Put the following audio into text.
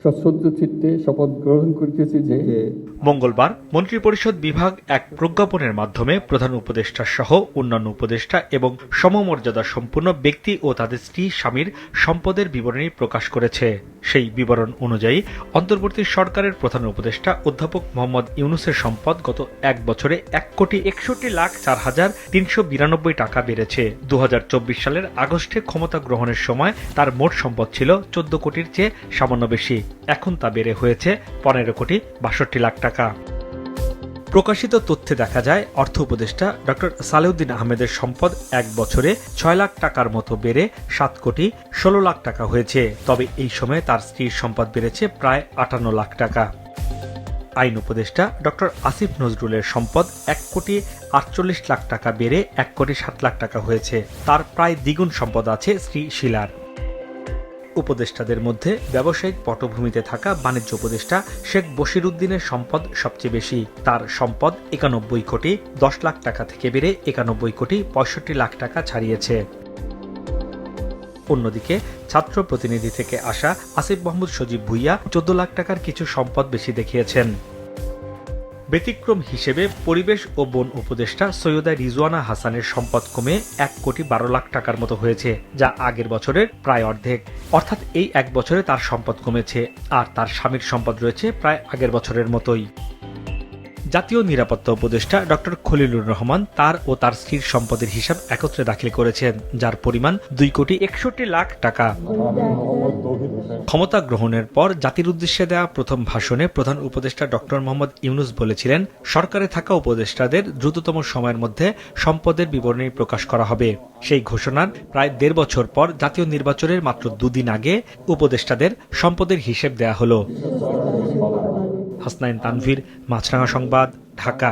সশ্রদ্ধ চিত্তে শপথ গ্রহণ করিতেছি যে মঙ্গলবার মন্ত্রিপরিষদ বিভাগ এক প্রজ্ঞাপনের মাধ্যমে প্রধান উপদেষ্টা সহ অন্যান্য উপদেষ্টা এবং সমমর্যাদা সম্পন্ন ব্যক্তি ও তাদের স্ত্রী স্বামীর সম্পদের বিবরণী প্রকাশ করেছে। সেই বিবরণ অনুযায়ী অন্তর্বর্তী সরকারের প্রধান উপদেষ্টা অধ্যাপক মোহাম্মদ ইউনূসের সম্পদ গত এক বছরে ১,৬১,৪,৩৯২ টাকা বেড়েছে। ২০২৪ সালের আগস্টে ক্ষমতা গ্রহণের সময় তার মোট সম্পদ ছিল ১৪ কোটির চেয়ে সামান্য বেশি। এখন তা বেড়ে হয়েছে ১৫,৬২,০০,০০০ টাকা। প্রকাশিত তথ্যে দেখা যায় অর্থ উপদেষ্টা ডক্টর সালেউদ্দিন আহমেদের সম্পদ এক বছরে ৬ লাখ টাকার মতো বেড়ে ৭,১৬,০০,০০০ টাকা হয়েছে। তবে এই সময়ে তার স্ত্রীর সম্পদ বেড়েছে প্রায় ৫৮ লাখ টাকা। আইন উপদেষ্টা ডক্টর আসিফ নজরুলের সম্পদ ১,৪৮,০০,০০০ টাকা বেড়ে ১,৭,০০,০০০ টাকা হয়েছে। তার প্রায় দ্বিগুণ সম্পদ আছে স্ত্রী শিলার। উপদেষ্টাদের মধ্যে ব্যবসায়িক পটভূমিতে থাকা বাণিজ্য উপদেষ্টা শেখ বশিরউদ্দিনের সম্পদ সবচেয়ে বেশি। তার সম্পদ ৯১,১০,০০,০০০ টাকা থেকে বেড়ে ৯১,৬৫,০০,০০০ টাকা ছাড়িয়েছে। অন্যদিকে ছাত্র প্রতিনিধি থেকে আসা আসিফ মাহমুদ সজীব ভুইয়া ১৪ লাখ টাকার কিছু সম্পদ বেশি দেখিয়েছেন। ব্যতিক্রম হিসেবে পরিবেশ ও বন উপদেষ্টা সৈয়দা রিজওয়ানা হাসানের সম্পদ কমে ১,১২,০০,০০০ টাকার মতো হয়েছে, যা আগের বছরের প্রায় অর্ধেক। অর্থাৎ এই এক বছরে তার সম্পদ কমেছে, আর তার স্বামীর সম্পদ রয়েছে প্রায় আগের বছরের মতোই। জাতীয় নিরাপত্তা উপদেষ্টা ডক্টর খলিলুর রহমান তার ও তার স্ত্রীর সম্পদের হিসাব একত্রে দাখিল করেছেন, যার পরিমাণ ২,৬১,০০,০০০ টাকা। ক্ষমতা গ্রহণের পর জাতির উদ্দেশ্যে দেওয়া প্রথম ভাষণে প্রধান উপদেষ্টা ডক্টর মোহাম্মদ ইউনূস বলেছিলেন, সরকারে থাকা উপদেষ্টাদের দ্রুততম সময়ের মধ্যে সম্পদের বিবরণী প্রকাশ করা হবে। সেই ঘোষণার প্রায় ১.৫ বছর পর জাতীয় নির্বাচনের মাত্র দুদিন আগে উপদেষ্টাদের সম্পদের হিসেব দেয়া হলো। হাসনাইন তানভীর, মাছরাঙা সংবাদ, ঢাকা।